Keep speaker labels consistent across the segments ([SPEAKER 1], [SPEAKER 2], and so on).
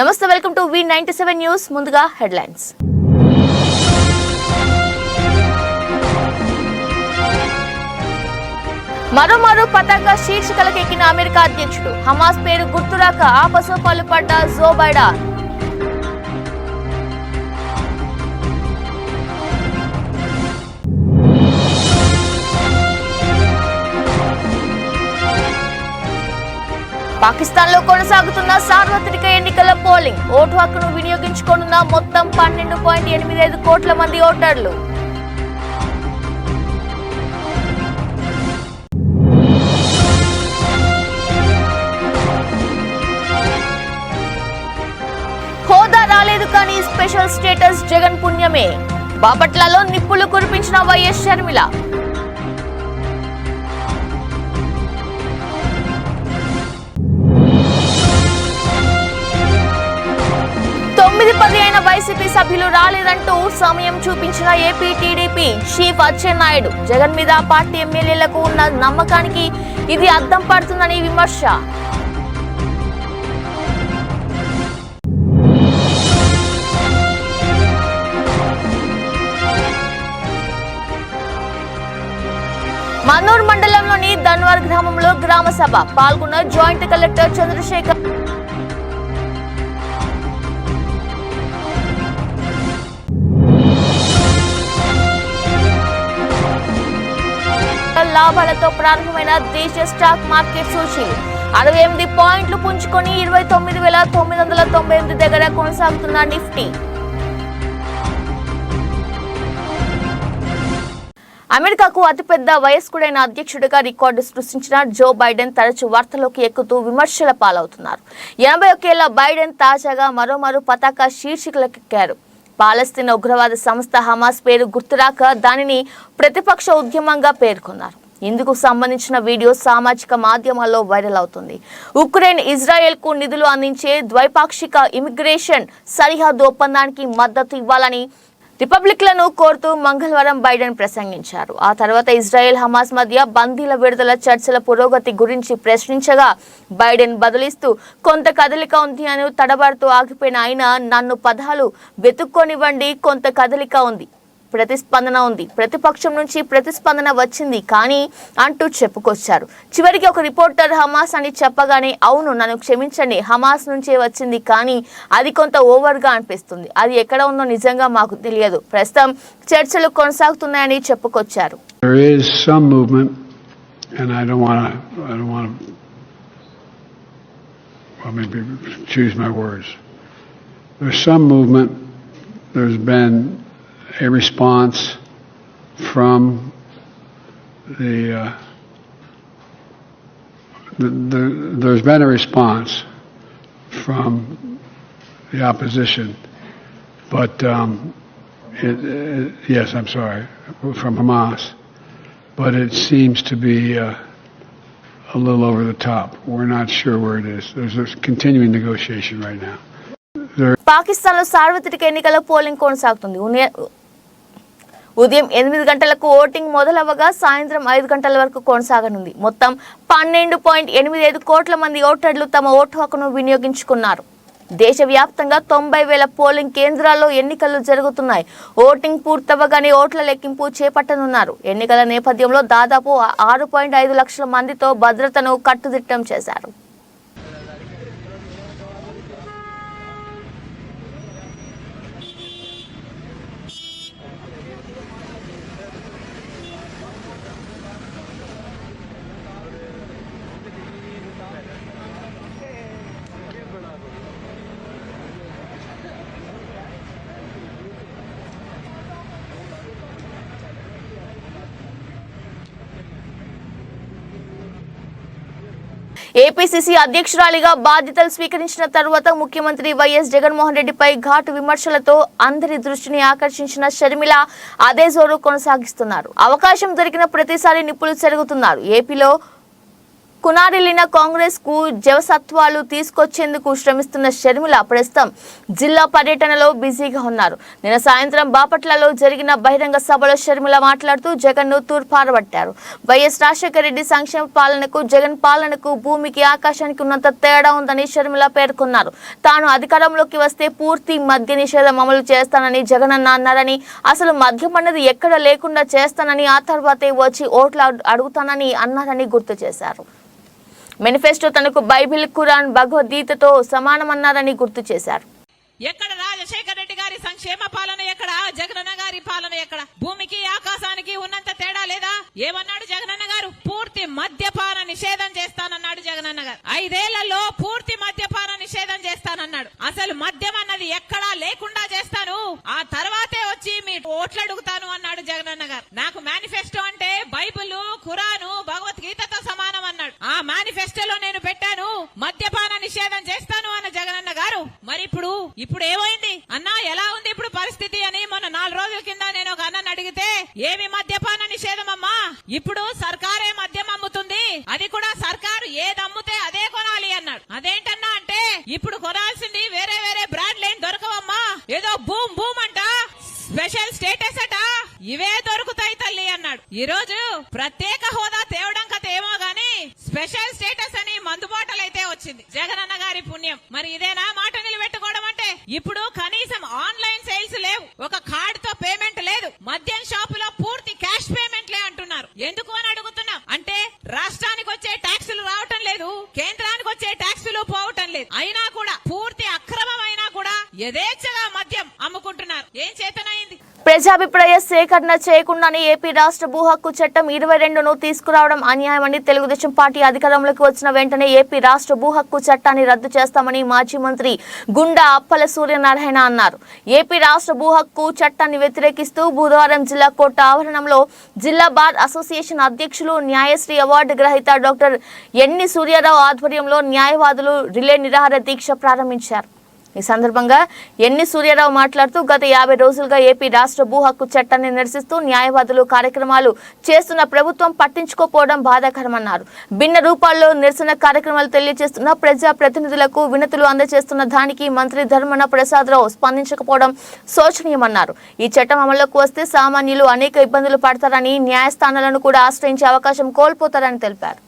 [SPEAKER 1] నమస్తే, welcome to V97 news. ముందుగా headlines. మరోమారు పతాక శీర్షికలకెక్కిన అమెరికా అధ్యక్షుడు. హమాస్ పేరు గుర్తురాక ఆపసోపాలు పడ్డ జో బైడెన్. పాకిస్తాన్లో కొనసాగుతున్న సార్వత్రిక ఎన్నికల పోలింగ్. ఓటు హక్కును వినియోగించుకోనున్న మొత్తం 12.85 కోట్ల మంది ఓటర్లు. హోదా రాలేదు కానీ స్పెషల్ స్టేటస్ జగన్ పుణ్యమే. బాపట్లలో నిప్పులు కురిపించిన వైఎస్ షర్మిల. 9-10 అయిన వైసీపీ సభ్యులు రాలేదంటూ సమయం చూపించిన AP TDP chief Atchannaidu. Jagan మీద పార్టీ ఎమ్మెల్యేలకు ఉన్న నమ్మకానికి ఇది అద్దం పడుతుందని విమర్శ. మన్నూరు మండలంలోని ధన్వార్ గ్రామంలో గ్రామ సభ పాల్గొన్న జాయింట్ కలెక్టర్ చంద్రశేఖర్. లాభాలతో ప్రారంభమైన దేశ స్టాక్ మార్కెట్ సూచీలు 68 పాయింట్లు పుంజుకొని 29,998 దగ్గర కొనసాగుతున్న నిఫ్టీ. అమెరికాకు అతిపెద్ద వయస్కుడైన అధ్యక్షుడిగా రికార్డు సృష్టించిన జో బైడెన్ తరచూ వార్తల్లోకి ఎక్కుతూ విమర్శల పాలవుతున్నారు. 81 ఏళ్ల బైడెన్ తాజాగా మరోమారు పతాక శీర్షికలకెక్కారు. పాలస్తీనా ఉగ్రవాద సంస్థ హమాస్ పేరు గుర్తురాక దానిని ప్రతిపక్ష ఉద్యమంగా పేర్కొన్నారు. ఇందుకు సంబంధించిన వీడియో సామాజిక మాధ్యమాల్లో వైరల్ అవుతుంది. ఉక్రెయిన్ ఇజ్రాయెల్ కు నిధులు అందించే ద్వైపాక్షిక ఇమిగ్రేషన్ సరిహద్దు ఒప్పందానికి మద్దతు ఇవ్వాలని రిపబ్లిక్లను కోరుతూ మంగళవారం బైడెన్ ప్రసంగించారు. ఆ తర్వాత ఇజ్రాయెల్ హమాస్ మధ్య బందీల విడుదల చర్చల పురోగతి గురించి ప్రశ్నించగా బైడెన్ బదులిస్తూ కొంత కదలిక ఉంది అని తడబడుతూ ఆగిపోయిన ఆయన నన్ను పదాలు వెతుక్కొనివ్వండి, కొంత కదలిక ఉంది, ప్రతిస్పందన ఉంది, ప్రతిపక్షం నుంచి ప్రతిస్పందన వచ్చింది కానీ అంటూ చెప్పుకొచ్చారు. చివరికి ఒక రిపోర్టర్ హమాస్ అని చెప్పగానే అవును నన్ను క్షమించండి, హమాస్ నుంచే వచ్చింది కానీ అది కొంత ఓవర్గా అనిపిస్తుంది, అది ఎక్కడ ఉందో నిజంగా మాకు తెలియదు, ప్రస్తుతం చర్చలు కొనసాగుతున్నాయని చెప్పుకొచ్చారు.
[SPEAKER 2] A response from there's been a response from the opposition, but yes, I'm sorry, from Hamas, but it seems to be a little over the top. We're not sure where it is. There's a continuing negotiation right now.
[SPEAKER 1] పాకిస్తాన్లో సార్వత్రిక ఎన్నికల polling కొనసాగుతుంది. ఉదయం 8 గంటలకు voting మొదలవగా సాయంత్రం 5 గంటల వరకు కొనసాగనుంది. మొత్తం 12.85 కోట్ల మంది ఓటర్లు తమ ఓటు హక్కును వినియోగించుకున్నారు. దేశవ్యాప్తంగా 90,000 పోలింగ్ కేంద్రాల్లో ఎన్నికలు జరుగుతున్నాయి. ఓటింగ్ పూర్తవగానే ఓట్ల లెక్కింపు చేపట్టనున్నారు. ఎన్నికల నేపథ్యంలో దాదాపు 6.5 లక్షల మందితో భద్రతను కట్టుదిట్టం చేశారు. ఏపీసీసీ అధ్యక్షురాలిగా బాధ్యతలు స్వీకరించిన తర్వాత ముఖ్యమంత్రి వైఎస్ జగన్మోహన్ రెడ్డిపై ఘాటు విమర్శలతో అందరి దృష్టిని ఆకర్షించిన షర్మిల అదే జోరు కొనసాగిస్తున్నారు. అవకాశం దొరికిన ప్రతిసారి నిప్పులు చెరుగుతున్నారు. ఏపీలో కునారిల్లిన కాంగ్రెస్ కు జవసత్వాలు తీసుకొచ్చేందుకు శ్రమిస్తున్న షర్మిల ప్రస్తుతం జిల్లా పర్యటనలో బిజీగా ఉన్నారు. నిన్న సాయంత్రం బాపట్లలో జరిగిన బహిరంగ సభలో షర్మిల మాట్లాడుతూ జగన్ ను తూర్పారబట్టారు. వైఎస్ రాజశేఖర రెడ్డి సంక్షేమ పాలనకు జగన్ పాలనకు భూమికి ఆకాశానికి ఉన్నంత తేడా ఉందని షర్మిల పేర్కొన్నారు. తాను అధికారంలోకి వస్తే పూర్తి మద్య నిషేధం అమలు చేస్తానని జగన్ అన్నారని, అసలు మద్యం అన్నది ఎక్కడ లేకుండా చేస్తానని, ఆ తర్వాతే వచ్చి ఓట్లు అడుగుతానని అన్నారని గుర్తు చేశారు. మేనిఫెస్టో తనకు బైబిల్, ఖురాన్, భగవద్గీతతో సమానమన్నారని గుర్తు చేశారు.
[SPEAKER 3] ఎక్కడ రాజశేఖర రెడ్డి గారి సంక్షేమ పాలన ఎక్కడ, జగనన్న గారి పాలన ఎక్కడ? భూమికి ఆకాశానికి ఉన్నంత తేడా లేదా? ఏమన్నాడు జగనన్న గారు? పూర్తి మద్యపాన నిషేధం చేస్తానన్నాడు జగనన్న గారు. 5 ఏళ్లలో పూర్తి మద్యపాన నిషేధం చేస్తానన్నాడు. అసలు మద్యం అన్నది ఎక్కడా లేకుండా చేస్తాను, ఆ తర్వాతే వచ్చి మీ ఓట్లు అడుగుతాను అన్నాడు జగనన్న గారు. నాకు మేనిఫెస్టో అంటే బైబిల్, ఖురాను, భగవద్గీతతో సమానం అన్నాడు. ఆ మేనిఫెస్టోలో నేను పెట్టాను మద్యపాన నిషేధం చేస్తాను అన్న జగనన్న గారు. మరి ఇప్పుడు ఏమైంది అన్నా, ఎలా ఉంది ఇప్పుడు పరిస్థితి అని మొన్న 4 రోజుల కింద నేను ఒక అన్నని అడిగితే, ఏమి మద్యపాన నిషేధం అమ్మా, ఇప్పుడు సర్కారే మద్యం అమ్ముతుంది, అది కూడా సర్కారు ఏది అమ్ముతే అదే కొనాలి అన్నాడు. అదేంటన్నా అంటే, ఇప్పుడు కొనాల్సింది వేరే వేరే బ్రాండ్లు ఏం దొరకవమ్మా, ఏదో బూమ్ బూమ్ అంట, స్పెషల్ స్టేటస్ అట, ఇవే దొరుకుతాయి తల్లి అన్నాడు. ఈ రోజు ప్రత్యేక హోదా తేవడం కథ ఏమో గాని స్పెషల్ స్టేటస్ అని మందుబాటలైతే వచ్చింది, జగనన్న గారి పుణ్యం. మరి ఇదేనా మాట నిలబెట్టుకోవడం అంటే? ఇప్పుడు కనీసం ఆన్లైన్ సేల్స్ లేవు, ఒక కార్డ్ తో పేమెంట్ లేదు, మద్యం షాపులో పూర్తి క్యాష్ పేమెంట్లే అంటున్నారు. ఎందుకు అని అడుగుతున్నాం. అంటే రాష్ట్రానికి వచ్చే ట్యాక్సులు రావటం లేదు, కేంద్రానికి వచ్చే ట్యాక్సులు పోవటం లేదు, అయినా కూడా పూర్తి అక్రమం అయినా కూడా యథేచ్ఛగా మద్యం అమ్ముకుంటున్నారు. ఏం చేతనైంది?
[SPEAKER 1] ప్రజాభిప్రాయ సేకరణ చేయకుండానే ఏపీ రాష్ట్ర భూ హక్కు చట్టం 22ను తీసుకురావడం అన్యాయమని తెలుగుదేశం పార్టీ అధికారంలోకి వచ్చిన వెంటనే ఏపీ రాష్ట్ర భూ హక్కు చట్టాన్ని రద్దు చేస్తామని మాజీ మంత్రి గుండా అప్పల సూర్యనారాయణ అన్నారు. ఏపీ రాష్ట్ర భూ హక్కు చట్టాన్ని వ్యతిరేకిస్తూ బుధవారం జిల్లా కోర్టు ఆవరణంలో జిల్లా బార్ అసోసియేషన్ అధ్యక్షులు న్యాయశ్రీ అవార్డు గ్రహీత డాక్టర్ ఎన్ని సూర్యారావు ఆధ్వర్యంలో న్యాయవాదులు రిలే నిరాహార దీక్ష ప్రారంభించారు. ఈ సందర్భంగా ఎన్ని సూర్యారావు మాట్లాడుతూ గత 50 రోజులుగా ఏపీ రాష్ట్ర భూ హక్కు చట్టాన్ని నిరసిస్తూ న్యాయవాదులు కార్యక్రమాలు చేస్తున్న ప్రభుత్వం పట్టించుకోకపోవడం బాధాకరమన్నారు. భిన్న రూపాల్లో నిరసన కార్యక్రమాలు తెలియజేస్తున్న ప్రజా ప్రతినిధులకు వినతులు అందజేస్తున్న దానికి మంత్రి ధర్మన ప్రసాదరావు స్పందించకపోవడం శోచనీయమన్నారు. ఈ చట్టం అమల్లోకి వస్తే సామాన్యులు అనేక ఇబ్బందులు పడతారని, న్యాయస్థానాలను కూడా ఆశ్రయించే అవకాశం కోల్పోతారని తెలిపారు.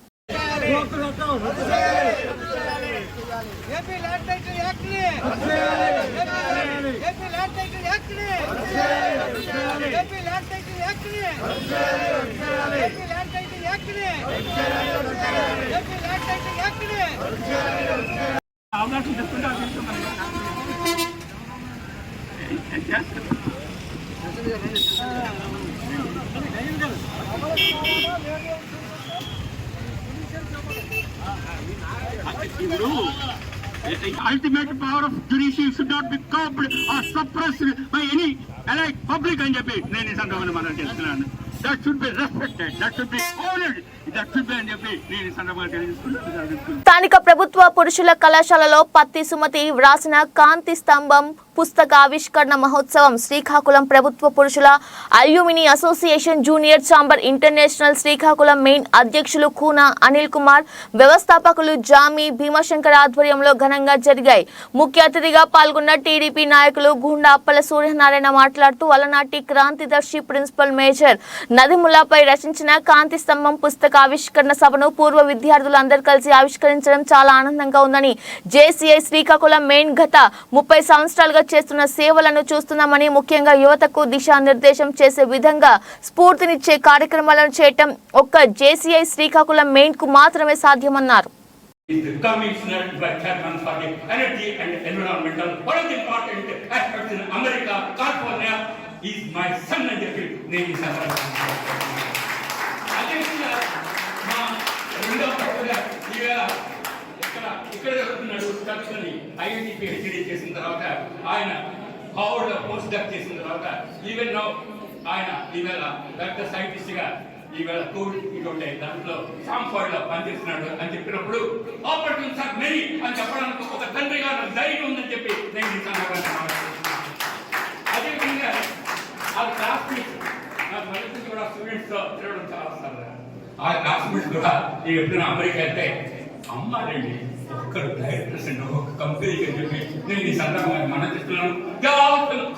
[SPEAKER 4] The ultimate power of judiciary should not be curbed or suppressed by any allied public అని చెప్పి నేను ఈ సందర్భంగా మనం చేస్తున్నాను. That should be respected, that should be honored, that should be అని చెప్పి నేను ఈ సందర్భంగా తెలియజేస్తున్నాను.
[SPEAKER 1] స్థానిక ప్రభుత్వ పురుషుల కళాశాలలో పత్తి సుమతి వ్రాసిన కాంతి స్తంభం పుస్తక ఆవిష్కరణ మహోత్సవం శ్రీకాకుళం ప్రభుత్వ పురుషుల alumni association junior chamber international Srikakulam main అధ్యక్షులు కూన అనిల్ కుమార్, వ్యవస్థాపకులు జామి భీమశంకర్ ఆధ్వర్యంలో ఘనంగా జరిగాయి. ముఖ్య అతిథిగా పాల్గొన్న టీడీపీ నాయకులు గుండా అప్పల సూర్యనారాయణ మాట్లాడుతూ అలనాటి క్రాంతిదర్శి ప్రిన్సిపల్ మేజర్ నదిముల్లాపై రచించిన కాంతి స్తంభం పుస్తక ఆవిష్కరణ సభను పూర్వ విద్యార్థులు అందరూ కలిసి ఆవిష్కరించడం చాలా ఆనందంగా ఉందని, జేసీఐ శ్రీకాకుళం మెయిన్ గత 30 సంవత్సరాలుగా చేస్తున్న సేవలను చూస్తున్నామని, ముఖ్యంగా యువతకు దిశానిర్దేశం చేసే విధంగా స్ఫూర్తినిచ్చే కార్యక్రమాలను చేయటం ఒక్క జేసీఐ శ్రీకాకుళం మెయిన్ కు మాత్రమే సాధ్యమన్నారు.
[SPEAKER 4] ఇక్కడ చదువుతున్నాడు చదువుకొని ఐఐటి పిహెచ్డి చేసిన తర్వాత ఆయన హార్వర్డ్ లో పోస్ట్ డాక్ చేసిన తర్వాత ఈవెన్ నౌ ఆయన ఈవేళ పెద్ద సైంటిస్ట్ గా ఈవేళ కోవిడ్ ఇటువంటి దాంట్లో సాంఫర్డ్ లో పనిచేస్తున్నాడు అని చెప్పినప్పుడు ఆపర్చునిటీస్ ఆర్ మెనీ అని చెప్పడానికి ఒక తండ్రిగా నాకు ధైర్యం ఉందని చెప్పి నేను ఈ సందర్భంగా అదేవిధంగా ఆ క్లాస్మేట్స్ నాకు మళ్ళీ కూడా స్టూడెంట్స్ తో తిరగడం చాలా వస్తారు. ఆ క్లాస్మేట్స్ తమ్ముడు కూడా నేను ఎప్పుడైనా అమెరికా వెళ్తే అమ్మాలండి ఒక్కరు డైరెక్టర్స్ అండి ఒక కంపెనీకి అని చెప్పి నేను ఈ సందర్భంగా మనం చేస్తున్నాను.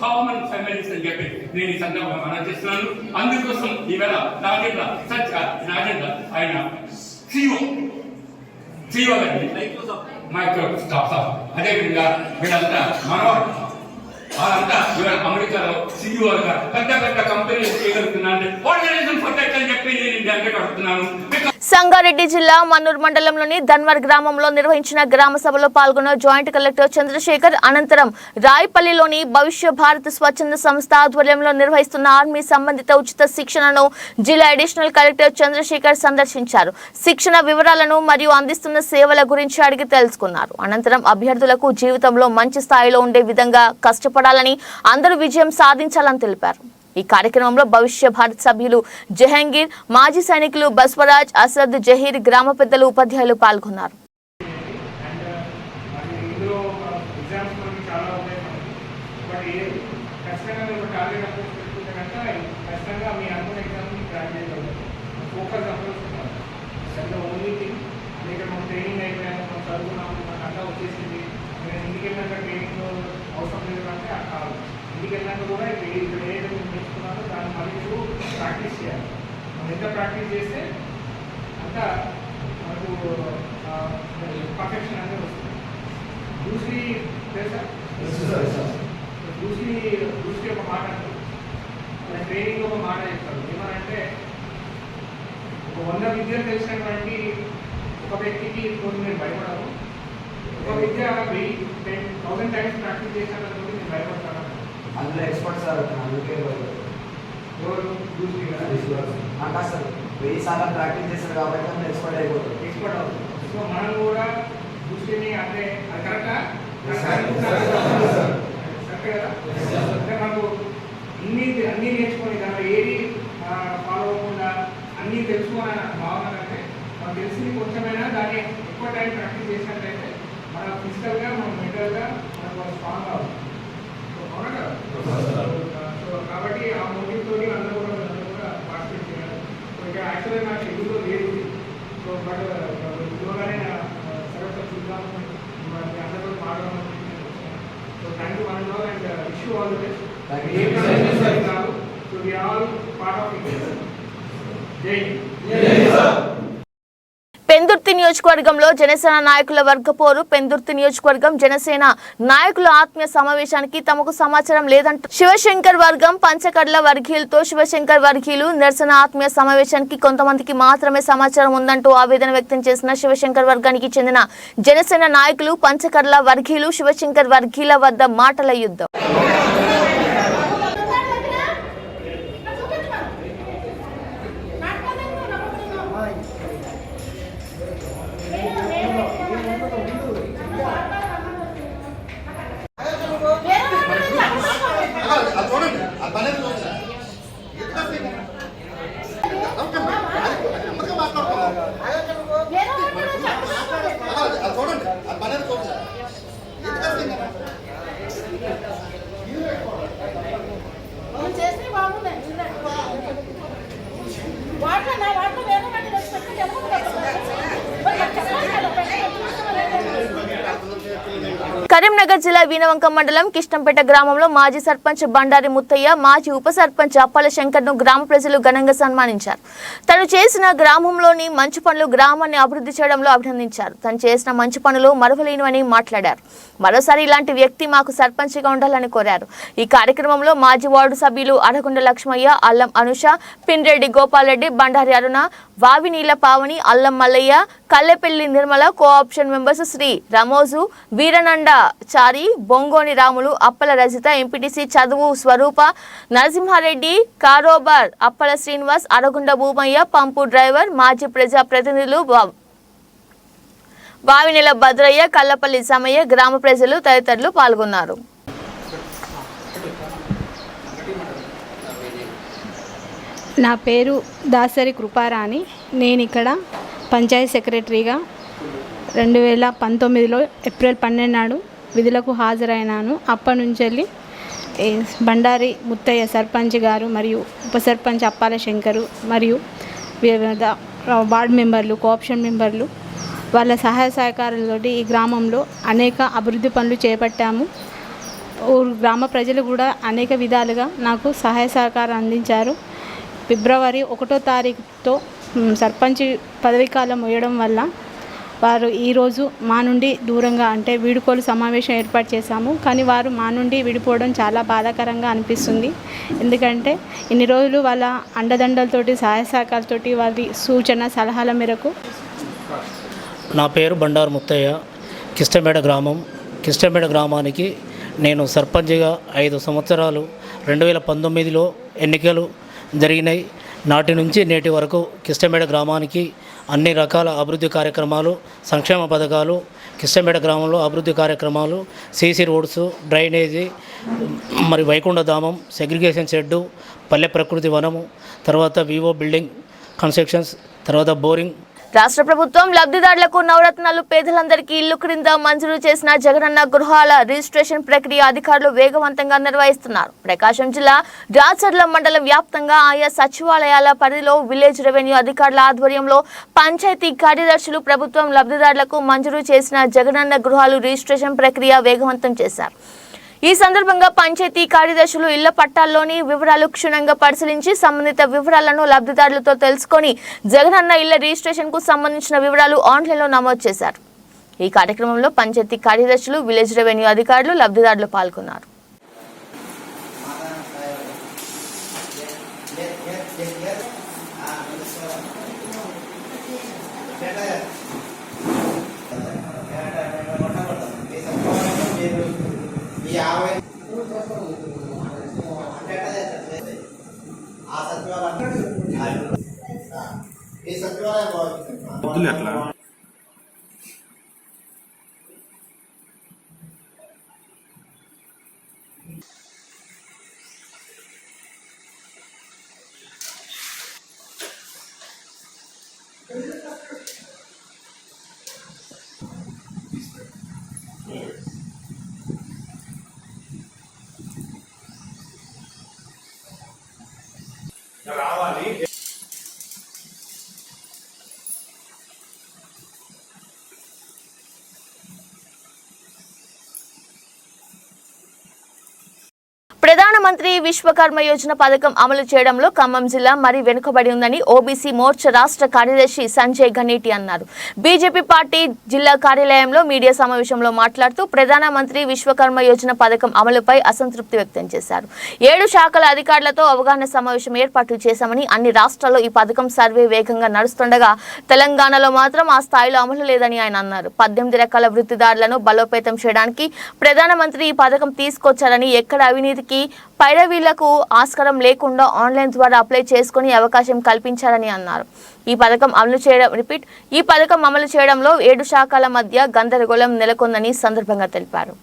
[SPEAKER 4] కామన్ ఫ్యామిలీస్ అని చెప్పి నేను ఈ సందర్భంగా మనం చేస్తున్నాను. అందుకోసం ఈవేళ నాగేంద్ర ఆయన CEO గారిని మైక్రోసాఫ్ట్ అదేవిధంగా వీళ్ళంతా మనవాడు వాళ్ళంతా ఇవాళ అమెరికాలో CEO గా పెద్ద పెద్ద కంపెనీలు చేయగలుగుతున్నాను. ఆర్గనైజేషన్ ఫర్ దట్ అని చెప్పి నేను అడుగుతున్నాను.
[SPEAKER 1] సంగారెడ్డి జిల్లా మన్నూరు మండలంలోని ధన్వర్ గ్రామంలో నిర్వహించిన గ్రామ సభలో పాల్గొన్న జాయింట్ కలెక్టర్ చంద్రశేఖర్ అనంతరం రాయపల్లిలోని భవిష్య భారత్ స్వచ్ఛంద సంస్థ ఆధ్వర్యంలో నిర్వహిస్తున్న ఆర్మీ సంబంధిత ఉచిత శిక్షణను జిల్లా అడిషనల్ కలెక్టర్ చంద్రశేఖర్ సందర్శించారు. శిక్షణ వివరాలను మరియు అందిస్తున్న సేవల గురించి అడిగి తెలుసుకున్నారు. అనంతరం అభ్యర్థులకు జీవితంలో మంచి స్థాయిలో ఉండే విధంగా కష్టపడాలని, అందరూ విజయం సాధించాలని తెలిపారు. ఈ కార్యక్రమంలో భవిష్య భారత్ సభ్యులు జహంగీర్, మాజీ సైనికులు బస్వరాజ్, అసద్, జహీర్, గ్రామ పెద్దలు, ఉపాధ్యాయులు పాల్గొన్నారు.
[SPEAKER 5] ఇంటికెళ్ళినాక కూడా ఇక్కడ ఏదైతే నేర్చుకున్నారో దాన్ని మళ్ళీ మీరు ప్రాక్టీస్ చేయాలి. మనం ఎంత ప్రాక్టీస్ చేస్తే అంత మనకు పర్ఫెక్షన్ అనేది వస్తుంది. దూసరి తెలుసా? దూసరి ఒక మాట అంటారు, ట్రైనింగ్ ఒక మాట చెప్తారు. ఏమనంటే ఒక 100 విద్యలు తెలిసినటువంటి ఒక వ్యక్తికి కొన్ని మీరు భయపడరు, ఒక విద్య 1000 టైమ్స్ ప్రాక్టీస్ చేసినట్టు మీరు భయపడతారు.
[SPEAKER 6] అందులో ఎక్స్పర్ట్స్ అందుకే అంటే అసలు 1000 సార్లు ప్రాక్టీస్ చేస్తారు కాబట్టి అందులో ఎక్స్పర్ట్ అయిపోతుంది.
[SPEAKER 5] ఎక్స్పర్ట్ అవుతుంది. సో మనం కూడా దృష్టిని అంటే అది కరెక్టా? కరెక్ట్ కదా? అంటే మనకు అన్నీ నేర్చుకొని దాంట్లో ఏది ఫాలో అవ్వకుండా అన్నీ తెలుసుకోవాలని భావన అంటే మనకు తెలిసింది కొంచెమైనా దాన్ని ఎక్కువ టైం ప్రాక్టీస్ చేసినట్లయితే మన ఫిజికల్గా, మన మెంటల్గా మనకు స్ట్రాంగ్ అవుతుంది. సో కాబట్టి ఆ మోటివ్ తోటి అందరూ కూడా పార్టిసిపేట్ చేయాలి. సో ఇక్కడ యాక్చువల్గా నాకు షెడ్యూల్లో లేదు. సో బట్ ఉద్యోగానే సరస్సు చూద్దాం అందరూ మాట్లాడమని. So thank you one and wish you all the best. కాదు, so we all part of it. జై హింద్.
[SPEAKER 1] పెందుర్తి నియోజకవర్గంలో జనసేన నాయకుల వర్గపోరు. పెందుర్తి నియోజకవర్గం జనసేన నాయకుల ఆత్మీయ సమావేశానికి తమకు సమాచారం లేదంటూ శివశంకర్ వర్గం పంచకడ్ల వర్గీయులతో శివశంకర్ వర్గీయులు నిరసన ఆత్మీయ సమావేశానికి కొంతమందికి మాత్రమే సమాచారం ఉందంటూ ఆవేదన వ్యక్తం చేసిన శివశంకర్ వర్గానికి చెందిన జనసేన నాయకులు పంచకడ్ల వర్గీయులు శివశంకర్ వర్గీయుల వద్ద మాటల యుద్ధం. కరీంనగర్ జిల్లా వీణవంక మండలం కిష్టంపేట గ్రామంలో మాజీ సర్పంచ్ బండారి ముత్తయ్య, మాజీ ఉప సర్పంచ్ అప్పాల శంకర్ను గ్రామ ప్రజలు ఘనంగా సన్మానించారు. తను చేసిన గ్రామంలోని మంచి పనులు గ్రామాన్ని అభివృద్ధి చేయడంలో అభినందించారు. తను చేసిన మంచి పనులు మరువలేనివని మాట్లాడారు. మరోసారి ఇలాంటి వ్యక్తి మాకు సర్పంచ్గా ఉండాలని కోరారు. ఈ కార్యక్రమంలో మాజీ వార్డు సభ్యులు అడగొండ లక్ష్మయ్య, అల్లం అనుష, పిన్రెడ్డి గోపాల్ రెడ్డి, బండారి అరుణ, వావి నీల పావని, అల్లం మల్లయ్య, కల్లెపల్లి నిర్మల, కోఆప్షన్ మెంబర్స్ శ్రీ రమోజు, వీరనండ చారి, బొంగోని రాములు, అప్పల రజిత, ఎంపీటీసీ చదువు స్వరూప, నరసింహారెడ్డి, కారోబార్ అప్పల శ్రీనివాస్, అరగుండ భూమయ్య, పంపు డ్రైవర్, మాజీ ప్రజా ప్రతినిధులు వావినెల భద్రయ్య, కల్లపల్లి సమయ్య, గ్రామ ప్రజలు తదితరులు పాల్గొన్నారు.
[SPEAKER 7] నా పేరు దాసరి కృపారాణి. నేను ఇక్కడ పంచాయతీ సెక్రటరీగా 2019లో ఏప్రిల్ 12 నాడు విధులకు హాజరైనాను. అప్పటి నుంచి వెళ్ళి బండారి ముత్తయ్య సర్పంచ్ గారు మరియు ఉప సర్పంచ్ అప్పాల శంకరు మరియు వివిధ వార్డు మెంబర్లు, కోఆప్షన్ మెంబర్లు వాళ్ళ సహాయ సహకారాలతోటి ఈ గ్రామంలో అనేక అభివృద్ధి పనులు చేపట్టాము. గ్రామ ప్రజలు కూడా అనేక విధాలుగా నాకు సహాయ సహకారం అందించారు. ఫిబ్రవరి 1వ తారీఖుతో సర్పంచ్ పదవీకాలం ముగియడం వల్ల వారు ఈరోజు మా నుండి దూరంగా అంటే వీడుకోలు సమావేశం ఏర్పాటు చేశాము. కానీ వారు మా నుండి విడిపోవడం చాలా బాధాకరంగా అనిపిస్తుంది. ఎందుకంటే ఇన్ని రోజులు వాళ్ళ అండదండలతోటి సహాయ సహకారాలతోటి వారి సూచన సలహాల మేరకు.
[SPEAKER 8] నా పేరు బండారు ముత్తయ్య, కిష్టంపేట గ్రామం. కిష్టంపేట గ్రామానికి నేను సర్పంచ్గా 5 సంవత్సరాలు 2019లో ఎన్నికలు జరిగినాయి. నాటి నుంచి నేటి వరకు కిష్టంపేట గ్రామానికి అన్ని రకాల అభివృద్ధి కార్యక్రమాలు, సంక్షేమ పథకాలు, కిష్టంపేట గ్రామంలో అభివృద్ధి కార్యక్రమాలు, సీసీ రోడ్స్, డ్రైనేజీ, మరి వైకుంఠధామం, సెగ్రిగేషన్ షెడ్డు, పల్లె ప్రకృతి వనము, తర్వాత వివో బిల్డింగ్ కన్స్ట్రక్షన్స్, తర్వాత బోరింగ్.
[SPEAKER 1] రాష్ట్ర ప్రభుత్వం లబ్ధిదారులకు నవరత్నాలు పేదలందరికీ ఇల్లు క్రింద మంజూరు చేసిన జగనన్న గృహాల రిజిస్ట్రేషన్ ప్రక్రియ అధికారులు వేగవంతంగా నిర్వహిస్తున్నారు. ప్రకాశం జిల్లా రాచర్ల మండలం వ్యాప్తంగా ఆయా సచివాలయాల పరిధిలో విలేజ్ రెవెన్యూ అధికారుల ఆధ్వర్యంలో పంచాయతీ కార్యదర్శులు ప్రభుత్వం లబ్ధిదారులకు మంజూరు చేసిన జగనన్న గృహాలు రిజిస్ట్రేషన్ ప్రక్రియ వేగవంతం చేశారు. ఈ సందర్భంగా పంచాయతీ కార్యదర్శులు ఇళ్ల పట్టాల్లోని వివరాలు క్షుణ్ణంగా పరిశీలించి సంబంధిత వివరాలను లబ్ధిదారులతో తెలుసుకొని జగనన్న ఇళ్ల రిజిస్ట్రేషన్ కు సంబంధించిన వివరాలు ఆన్లైన్లో నమోదు చేశారు. ఈ కార్యక్రమంలో పంచాయతీ కార్యదర్శులు, విలేజ్ రెవెన్యూ అధికారులు, లబ్ధిదారులు పాల్గొన్నారు. ప్రధానమంత్రి విశ్వకర్మ యోజన పథకం అమలు చేయడంలో ఖమ్మం జిల్లా మరీ వెనుకబడి ఉందని ఓబీసీ మోర్చా రాష్ట్ర కార్యదర్శి సంజయ్ ఘనీటి అన్నారు. బీజేపీ పార్టీ జిల్లా కార్యాలయంలో మీడియా సమావేశంలో మాట్లాడుతూ ప్రధానమంత్రి విశ్వకర్మ యోజన పథకం అమలుపై అసంతృప్తి వ్యక్తం చేశారు. 7 శాఖల అధికారులతో అవగాహన సమావేశం ఏర్పాటు చేశామని, అన్ని రాష్ట్రాల్లో ఈ పథకం సర్వే వేగంగా నడుస్తుండగా తెలంగాణలో మాత్రం ఆ స్థాయిలో అమలు లేదని ఆయన అన్నారు. 18 రకాల వృత్తిదారులను బలోపేతం చేయడానికి ప్రధానమంత్రి ఈ పథకం తీసుకొచ్చారని, ఎక్కడ అవినీతికి పైరవీలకు ఆస్కారం లేకుండా ఆన్లైన్ ద్వారా అప్లై చేసుకునే అవకాశం కల్పించారని అన్నారు. ఈ పథకం అమలు చేయడంలో 7 శాఖల మధ్య గందరగోళం నెలకొందని సందర్భంగా తెలిపారు.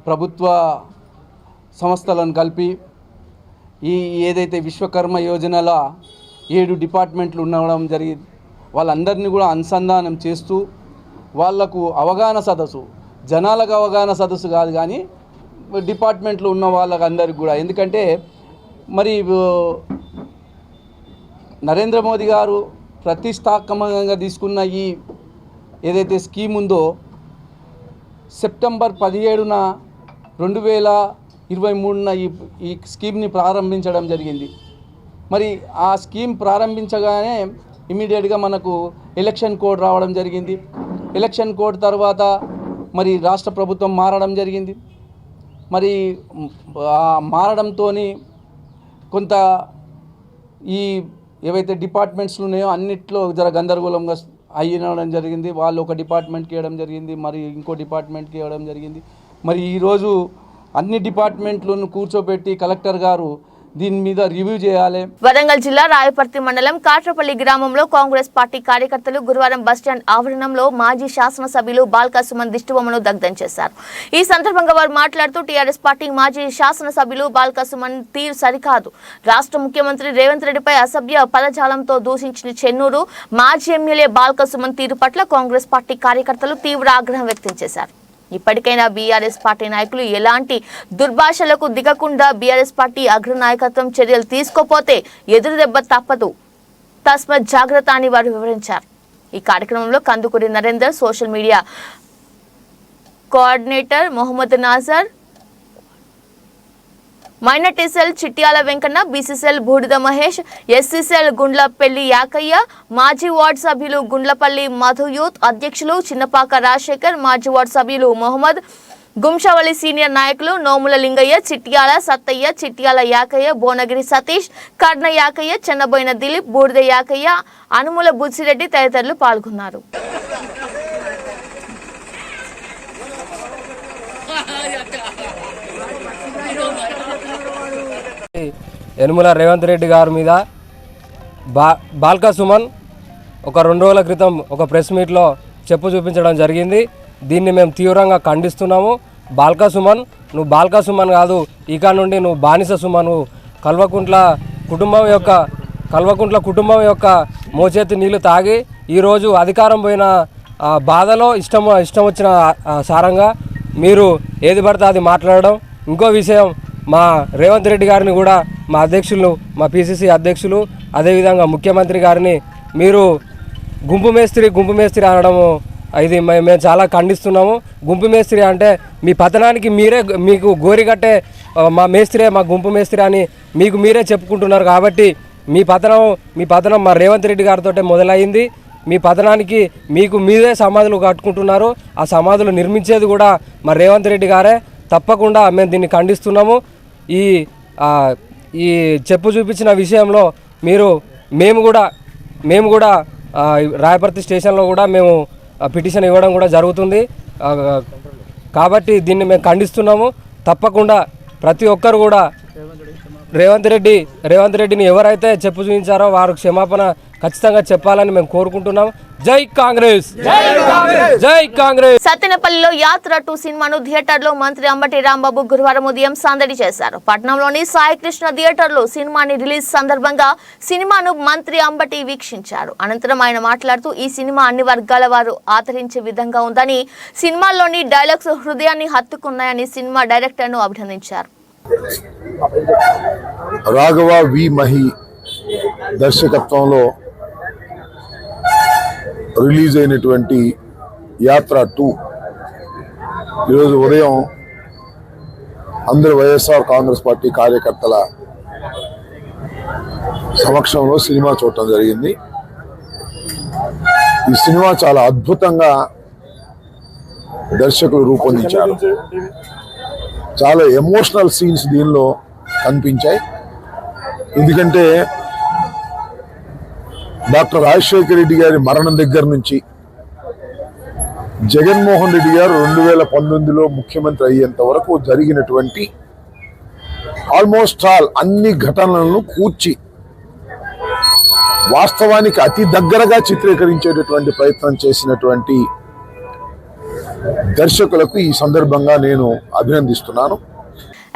[SPEAKER 9] ప్రభుత్వ సంస్థలను కలిపి ఏదైతే విశ్వకర్మ యోజనల 7 డిపార్ట్మెంట్లు ఉండడం జరిగింది, వాళ్ళందరినీ కూడా అనుసంధానం చేస్తూ వాళ్లకు అవగాహన సదస్సు, జనాలకు అవగాహన సదస్సు కాదు కానీ డిపార్ట్మెంట్లో ఉన్న వాళ్ళకి అందరికి కూడా. ఎందుకంటే మరి నరేంద్ర మోదీ గారు ప్రతిష్టాత్మకంగా తీసుకున్న ఈ ఏదైతే స్కీమ్ ఉందో సెప్టెంబర్ 17న 2023న ఈ స్కీమ్ని ప్రారంభించడం జరిగింది. మరి ఆ స్కీమ్ ప్రారంభించగానే ఇమీడియట్గా మనకు ఎలక్షన్ కోడ్ రావడం జరిగింది. ఎలక్షన్ కోడ్ తర్వాత మరి రాష్ట్ర ప్రభుత్వం మారడం జరిగింది. మరి మారడంతో కొంత ఈ ఏవైతే డిపార్ట్మెంట్స్ ఉన్నాయో అన్నిట్లో జర గందరగోళంగా అయ్యడం జరిగింది. వాళ్ళు ఒక డిపార్ట్మెంట్కి ఇవ్వడం జరిగింది, మరి ఇంకో డిపార్ట్మెంట్కి ఇవ్వడం జరిగింది. మరి ఈరోజు అన్ని డిపార్ట్మెంట్లను కూర్చోబెట్టి కలెక్టర్ గారు దీని మీద రివ్యూ చేయాలి.
[SPEAKER 1] వరంగల్ జిల్లా రాయపర్తి మండలం కాట్రపల్లి గ్రామంలో కాంగ్రెస్ పార్టీ కార్యకర్తలు గురువారం బస్టాండ్ ఆవరణంలో మాజీ శాసనసభ్యులు బాల్కా సుమన్ దిష్టిబొమ్మను దగ్ధం చేశారు. ఈ సందర్భంగా వారు మాట్లాడుతూ టీఆర్ఎస్ పార్టీ మాజీ శాసనసభ్యులు బాల్కా సుమన్ తీరు సరికాదు, రాష్ట్ర ముఖ్యమంత్రి రేవంత్ రెడ్డిపై అసభ్య పదజాలంతో దూషించిన చెన్నూరు మాజీ ఎమ్మెల్యే బాల్కా సుమన్ తీరు పట్ల కాంగ్రెస్ పార్టీ కార్యకర్తలు తీవ్ర ఆగ్రహం వ్యక్తం చేశారు. ఇప్పటికైనా బీఆర్ఎస్ పార్టీ నాయకులు ఎలాంటి దుర్భాషలకు దిగకుండా బీఆర్ఎస్ పార్టీ అగ్రనాయకత్వం చర్యలు తీసుకోపోతే ఎదురు దెబ్బ తప్పదు. తస్మత్ జాగ్రత్త అని వారు వివరించారు. ఈ కార్యక్రమంలో Kandukuri Narender, social media coordinator Mohammed Nazar, minority cell Chityala Venkanna, BCCL Budida Mahesh, SCCL Gundlapalli Yakaiah, మాజీ వార్డు సభ్యులు గుండ్లపల్లి మధు, యూత్ అధ్యక్షులు చిన్నపాక రాజశేఖర్, మాజీ వార్డు సభ్యులు మొహమ్మద్, గుంషావళి సీనియర్ నాయకులు నోముల లింగయ్య, చిట్యాల సత్తయ్య, చిట్యాల యాకయ్య, భువనగిరి సతీష్, కర్ణ యాకయ్య, చెన్నబోయిన దిలీప్, బూడిద యాకయ్య, అనుముల బుచ్చిరెడ్డి తదితరులు పాల్గొన్నారు.
[SPEAKER 10] యనుమల రేవంత్ రెడ్డి గారి మీద బాల్కా సుమన్ ఒక 2 రోజుల క్రితం ఒక ప్రెస్ మీట్లో చెప్పు చూపించడం జరిగింది. దీన్ని మేము తీవ్రంగా ఖండిస్తున్నాము. బాల్కా సుమన్, నువ్వు బాల్కా సుమన్ కాదు, ఇక నుండి నువ్వు బానిస సుమన్. కల్వకుంట్ల కుటుంబం యొక్క మోచేతి నీళ్లు తాగి ఈరోజు అధికారం పోయిన బాధలో ఇష్టం వచ్చిన సారంగా మీరు ఏది పడితే అది మాట్లాడడం. ఇంకో విషయం, మా రేవంత్ రెడ్డి గారిని కూడా, మా అధ్యక్షులు, మా పిసిసి అధ్యక్షులు, అదేవిధంగా ముఖ్యమంత్రి గారిని మీరు గుంపు మేస్త్రి అనడము ఇది మేము చాలా ఖండిస్తున్నాము. గుంపు మేస్త్రి అంటే మీ పతనానికి మీకు గోరిగట్టే మా గుంపు మేస్త్రి అని మీకు మీరే చెప్పుకుంటున్నారు. కాబట్టి మీ పతనం మా రేవంత్ రెడ్డి గారితో మొదలైంది. మీ పతనానికి మీరే సమాధులు కట్టుకుంటున్నారు. ఆ సమాధులు నిర్మించేది కూడా మా రేవంత్ రెడ్డి గారే. తప్పకుండా మేము దీన్ని ఖండిస్తున్నాము. ఈ చెప్పు చూపించిన విషయంలో మేము కూడా రాయపర్తి స్టేషన్లో కూడా మేము పిటిషన్ ఇవ్వడం కూడా జరుగుతుంది. కాబట్టి దీన్ని మేము ఖండిస్తున్నాము. తప్పకుండా ప్రతి ఒక్కరు కూడా రేవంత్ రెడ్డిని ఎవరైతే చెప్పు చూపించారో వారు క్షమాపణ ఖచ్చితంగా చెప్పాలని మేము కోరుకుంటున్నాం. జై కాంగ్రెస్, జై కాంగ్రెస్.
[SPEAKER 1] సత్తెనపల్లిలో యాత్ర 2 సినిమాను థియేటర్లో మంత్రి అంబటి రాంబాబు గురువారం ఉదయం సందడి చేశారు. పట్నంలోని సాయికృష్ణ థియేటర్లో సినిమాని రిలీజ్ సందర్భంగా సినిమాను మంత్రి అంబటి వీక్షించారు. అనంతరం ఆయన మాట్లాడుతూ ఈ సినిమా అన్ని వర్గాల వారు ఆదరించే విధంగా ఉందని, సినిమాల్లోని డైలాగ్స్ హృదయాన్ని హత్తుకున్నాయని సినిమా డైరెక్టర్ను అభినందించారు.
[SPEAKER 11] రాఘవ వి మహి దర్శకత్వంలో రిలీజ్ అయినటువంటి యాత్ర 2 ఈరోజు ఉదయం అందరు వైఎస్ఆర్ కాంగ్రెస్ పార్టీ కార్యకర్తల సమక్షంలో సినిమా చూడటం జరిగింది. ఈ సినిమా చాలా అద్భుతంగా దర్శకులు రూపొందించారు. చాలా ఎమోషనల్ సీన్స్ దీనిలో కనిపించాయి. ఎందుకంటే డాక్టర్ రాజశేఖర రెడ్డి గారి మరణం దగ్గర నుంచి జగన్మోహన్ రెడ్డి గారు 2019లో ముఖ్యమంత్రి అయ్యేంత వరకు జరిగినటువంటి ఆల్మోస్ట్ అన్ని ఘటనలను కూర్చి వాస్తవానికి అతి దగ్గరగా చిత్రీకరించేటటువంటి ప్రయత్నం చేసినటువంటి దర్శకులకు ఈ సందర్భంగా నేను అభినందిస్తున్నాను.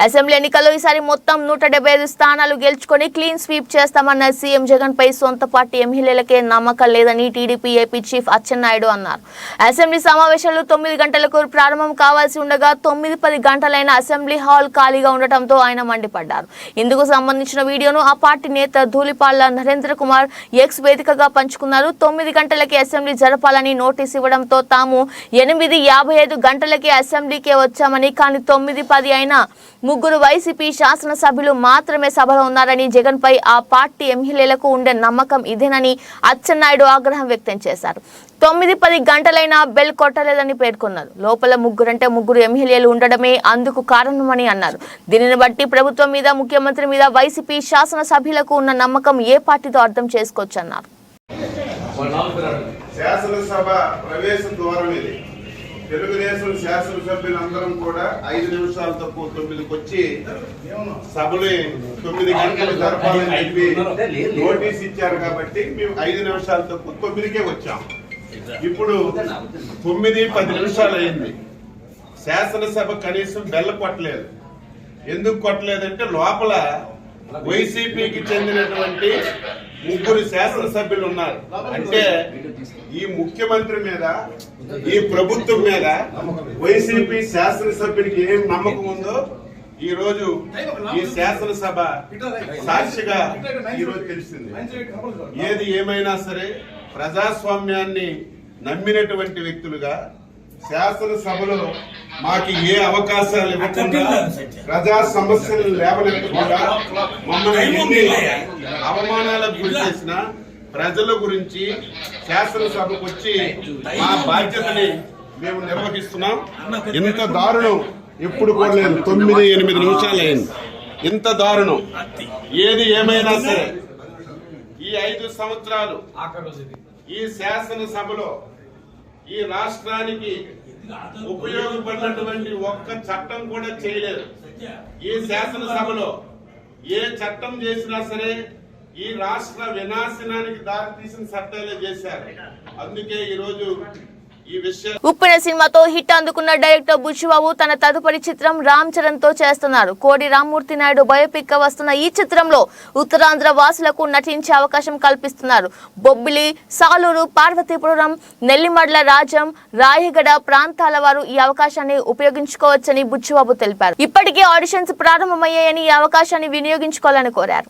[SPEAKER 1] అసెంబ్లీ ఎన్నికల్లో ఈసారి మొత్తం 175 స్థానాలు గెలుచుకొని క్లీన్ స్వీప్ చేస్తామన్న సీఎం జగన్ పై సొంత పార్టీ ఎమ్మెల్యేలకే నమ్మకం లేదని టీడీపీ ఏపీ చీఫ్ అచ్చెన్నాయుడు అన్నారు. అసెంబ్లీ సమావేశాలు 9 గంటలకు ప్రారంభం కావాల్సి ఉండగా 9-10 గంటలైన అసెంబ్లీ హాల్ ఖాళీగా ఉండటంతో ఆయన మండిపడ్డారు. ఇందుకు సంబంధించిన వీడియోను ఆ పార్టీ నేత ధూళిపాళ్ల నరేంద్ర కుమార్ ఎక్స్ వేదికగా పంచుకున్నారు. 9 గంటలకి అసెంబ్లీ జరపాలని నోటీస్ ఇవ్వడంతో తాము 8:55 గంటలకే అసెంబ్లీకే వచ్చామని, కానీ 9:10 అయినా 3 వైసీపీ శాసనసభ్యులు మాత్రమే సభలో ఉన్నారని, జగన్ పై ఆ పార్టీ ఎమ్మెల్యేలకు ఉండే నమ్మకం ఇదేనని అచ్చెన్నాయుడు ఆగ్రహం వ్యక్తం చేశారు. 9-10 గంటలైనా బెల్ కొట్టలేదని పేర్కొన్నారు. లోపల 3 ఎమ్మెల్యేలు ఉండడమే అందుకు కారణమని అన్నారు. దీనిని బట్టి ప్రభుత్వం మీద, ముఖ్యమంత్రి మీద వైసీపీ శాసనసభ్యులకు ఉన్న నమ్మకం ఏ పార్టీతో అర్థం చేసుకోవచ్చన్నారు.
[SPEAKER 12] శాసనసభ ప్రవేశ ద్వారం ఇది. తెలుగుదేశం శాసనసభ్యులందరం కూడా 5 నిమిషాలు తక్కువ 9కి వచ్చి సభని 9 గంటలు జరపాలని చెప్పి నోటీస్ ఇచ్చారు. కాబట్టి మేము 5 నిమిషాలు తక్కువ 9కే వచ్చాం. ఇప్పుడు 9:10 నిమిషాలు అయింది. శాసనసభ కనీసం బెల్ల కొట్టలేదు. ఎందుకు కొట్టలేదంటే లోపల వైసీపీకి చెందినటువంటి 3 శాసనసభ్యులు ఉన్నారు. అంటే ఈ ముఖ్యమంత్రి మీద, ఈ ప్రభుత్వం మీద వైసీపీ శాసనసభ్యునికి ఏం నమ్మకం ఉందో ఈరోజు ఈ శాసనసభ సాక్షిగా ఈరోజు తెలిసింది. ఏది ఏమైనా సరే ప్రజాస్వామ్యాన్ని నమ్మినటువంటి వ్యక్తులుగా శాసనసభలో మాకు ఏ అవకాశాలు ఇవ్వకుండా ప్రజా సమస్యలు లేవనెత్తకుండా మమ్మల్ని ఎన్ని అవమానాలకు గురి చేసిన ప్రజల గురించి శాసనసభకు వచ్చి మా బాధ్యతని మేము నిర్వహిస్తున్నాం. ఇంత దారుణం ఎప్పుడు కూడా లేదు. 9-8 నిమిషాలు అయింది. ఇంత దారుణం ఏది ఏమైనా సరే ఈ 5 సంవత్సరాలు ఈ శాసనసభలో ఈ రాష్ట్రానికి ఉపయోగపడినటువంటి ఒక్క చట్టం కూడా చేయలేదు. ఈ శాసనసభలో ఏ చట్టం చేసినా సరే ఈ రాష్ట్ర వినాశనానికి దారితీసిన చట్టాలే చేశారు. అందుకే ఈరోజు
[SPEAKER 1] ఉప్పెన సినిమాతో హిట్ అందుకున్న డైరెక్టర్ బుచ్చిబాబు తన తదుపరి చిత్రం రామ్ చరణ్ తో చేస్తున్నారు. కోడి రామ్మూర్తి నాయుడు బయోపిక్ గా వస్తున్న ఈ చిత్రంలో ఉత్తరాంధ్ర వాసులకు నటించే అవకాశం కల్పిస్తున్నారు. బొబ్బిలి, సాలూరు, పార్వతీపురం, నెల్లిమడ్ల, రాజం, రాయగడ ప్రాంతాల వారు ఈ అవకాశాన్ని ఉపయోగించుకోవచ్చని బుచ్చిబాబు తెలిపారు. ఇప్పటికే ఆడిషన్స్ ప్రారంభమయ్యాయని ఈ అవకాశాన్ని వినియోగించుకోవాలని కోరారు.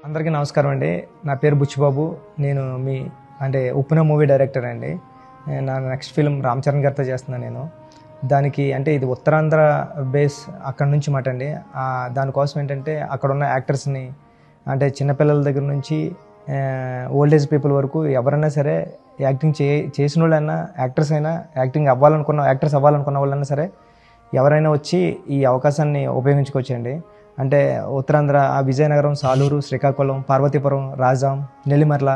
[SPEAKER 13] అందరికీ నమస్కారం అండి. నా పేరు బుచ్చిబాబు. నేను ఉప్పెన మూవీ డైరెక్టర్ అండి. నా నెక్స్ట్ ఫిల్మ్ రామ్ చరణ్ గారితో చేస్తున్నాను నేను. దానికి ఇది ఉత్తరాంధ్ర బేస్ అక్కడ నుంచి మాట అండి. దానికోసం ఏంటంటే అక్కడ ఉన్న యాక్టర్స్ని చిన్నపిల్లల దగ్గర నుంచి ఓల్డ్ ఏజ్ పీపుల్ వరకు ఎవరైనా సరే యాక్టింగ్ చేసిన వాళ్ళైనా యాక్టర్స్ అయినా యాక్టర్స్ అవ్వాలనుకున్న వాళ్ళైనా సరే ఎవరైనా వచ్చి ఈ అవకాశాన్ని ఉపయోగించుకోవచ్చండి. ఉత్తరాంధ్ర విజయనగరం, సాలూరు, శ్రీకాకుళం, పార్వతీపురం, రాజాం, నెల్లిమర్ల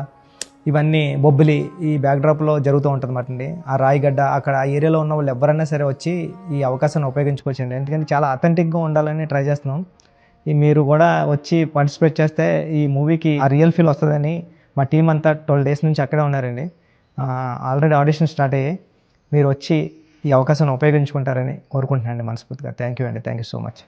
[SPEAKER 13] ఇవన్నీ బొబ్బిలి ఈ బ్యాక్డ్రాప్లో జరుగుతూ ఉంటుంది అన్నమాట అండి. ఆ రాయగడ్డ అక్కడ ఆ ఏరియాలో ఉన్న వాళ్ళు ఎవరైనా సరే వచ్చి ఈ అవకాశాన్ని ఉపయోగించుకోవచ్చండి. ఎందుకంటే చాలా అథెంటిక్గా ఉండాలని ట్రై చేస్తున్నాం. మీరు కూడా వచ్చి పార్టిసిపేట్ చేస్తే ఈ మూవీకి ఆ రియల్ ఫీల్ వస్తుందని మా టీం అంతా 12 days నుంచి అక్కడే ఉన్నారండి. ఆల్రెడీ ఆడిషన్ స్టార్ట్ అయ్యాయి. మీరు వచ్చి ఈ అవకాశాన్ని ఉపయోగించుకుంటారని కోరుకుంటున్నాను మనస్ఫూర్తిగా. థ్యాంక్ యూ అండి. Thank you so much.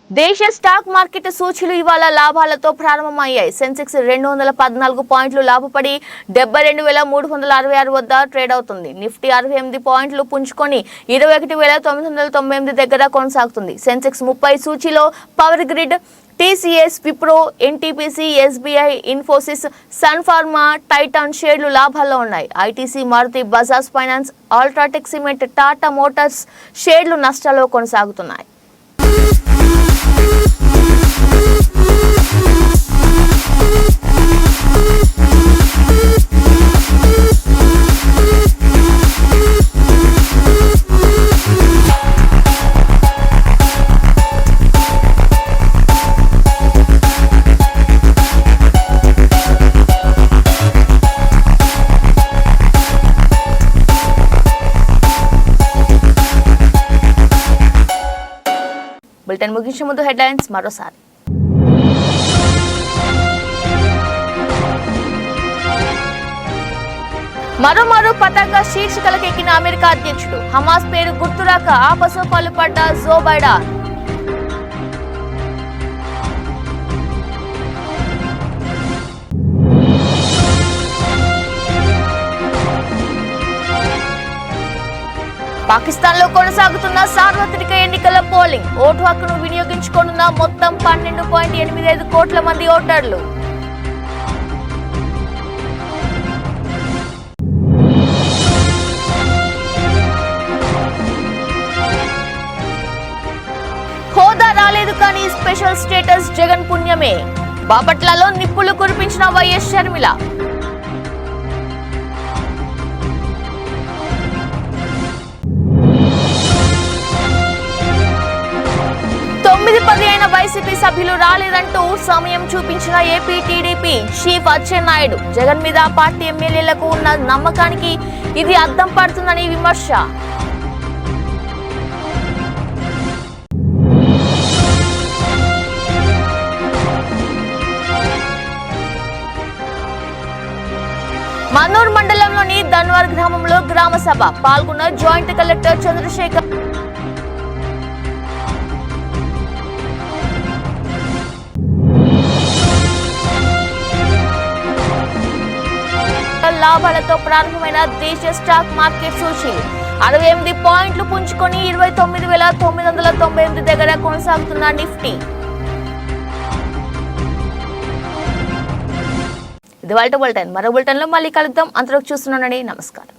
[SPEAKER 1] దేశ స్టాక్ మార్కెట్ సూచీలు ఇవాళ లాభాలతో ప్రారంభమయ్యాయి. సెన్సెక్స్ 214 పాయింట్లు లాభపడి 72,366 వద్ద ట్రేడ్ అవుతుంది. నిఫ్టీ 68 పాయింట్లు పుంజుకొని 21,998 దగ్గర కొనసాగుతుంది. సెన్సెక్స్ 30 సూచీలో Power Grid, TCS, Wipro, NTPC, SBI, Infosys, Sun Pharma, Titan షేర్లు లాభాల్లో ఉన్నాయి. ITC, Maruti, Bajaj Finance, UltraTech Cement, Tata Motors షేర్లు నష్టాల్లో కొనసాగుతున్నాయి. బులెటిన్ ముగించే ముందు హెడ్లైన్స్ మరోసారి. మరోమారు పతాక శీర్షికలకెక్కిన అమెరికా అధ్యక్షుడు. హమాస్ పేరు గుర్తురాక ఆపసోపాలు పడ్డ జో బైడెన్. పాకిస్తాన్ లో కొనసాగుతున్న సార్వత్రిక ఎన్నికల పోలింగ్. ఓటు హక్కును వినియోగించుకోనున్న మొత్తం 12.85 కోట్ల మంది ఓటర్లు. హోదా రాలేదు కానీ స్పెషల్ స్టేటస్ జగన్ పుణ్యమే. బాపట్లలో నిప్పులు కురిపించిన వైఎస్ షర్మిల. 9-10 అయిన వైసీపీ సభ్యులు రాలేదంటూ సమయం చూపించిన AP TDP chief Atchannaidu. Jagan మీద పార్టీ ఎమ్మెల్యేలకు ఉన్న నమ్మకానికి ఇది అద్దం పడుతుందని విమర్శ. మన్నూరు మండలంలోని ధన్వార్ గ్రామంలో గ్రామ సభ పాల్గొన్న జాయింట్ కలెక్టర్ చంద్రశేఖర్. లాభాలతో ప్రారంభమైన దేశీయ స్టాక్ మార్కెట్ సూచీలు 68 పాయింట్లు పుంజుకొని 29,998 దగ్గర కొనసాగుతున్న నిఫ్టీ. ఇది వాళ్ళ బులెటిన్. మరో బులెటిన్లో మళ్ళీ కలుద్దాం. అంతవరకు చూస్తున్నానండి. నమస్కారం.